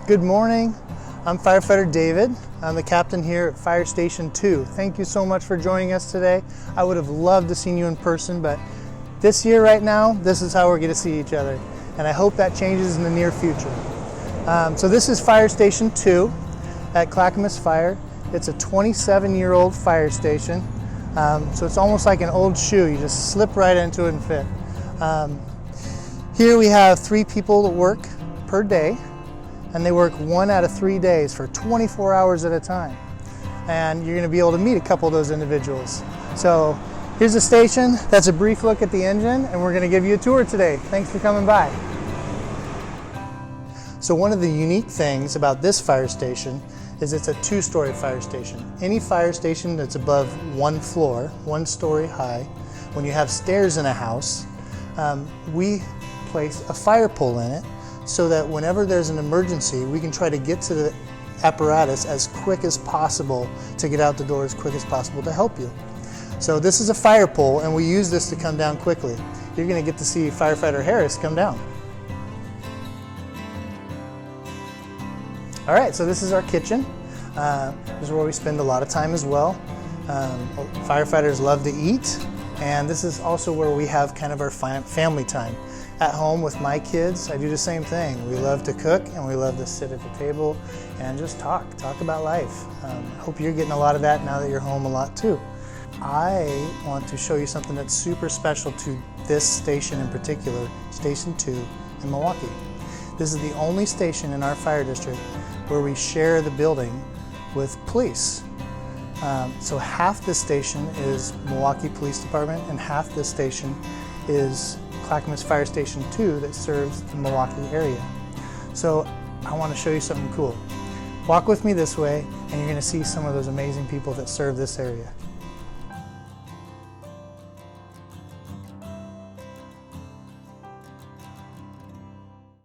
Good morning. I'm Firefighter David. I'm the captain here at Fire Station 2. Thank you so much for joining us today. I would have loved to see you in person, but this year right now, this is how we're going to see each other. And I hope that changes in the near future. So this is Fire Station 2 at Clackamas Fire. It's a 27-year-old fire station. So it's almost like an old shoe. You just slip right into it and fit. Here we have 3 people that work per day, and they work 1 out of 3 days for 24 hours at a time. And you're going to be able to meet a couple of those individuals. So here's the station. That's a brief look at the engine, and we're going to give you a tour today. Thanks for coming by. So one of the unique things about this fire station is it's a 2-story fire station. Any fire station that's above 1 floor, 1 story high, when you have stairs in a house, we place a fire pole in it so that whenever there's an emergency, we can try to get to the apparatus as quick as possible to get out the door as quick as possible to help you. So this is a fire pole, and we use this to come down quickly. You're going to get to see Firefighter Harris come down. All right, so this is our kitchen. This is where we spend a lot of time as well. Firefighters love to eat, and this is also where we have kind of our family time. At home with my kids, I do the same thing. We love to cook, and we love to sit at the table and just talk about life. I hope you're getting a lot of that now that you're home a lot too. I want to show you something that's super special to this station in particular, Station 2 in Milwaukie. This is the only station in our fire district where we share the building with police. So half this station is Milwaukie Police Department, and half this station is Clackamas Fire Station 2 that serves the Milwaukie area. So I want to show you something cool. Walk with me this way, and you're going to see some of those amazing people that serve this area.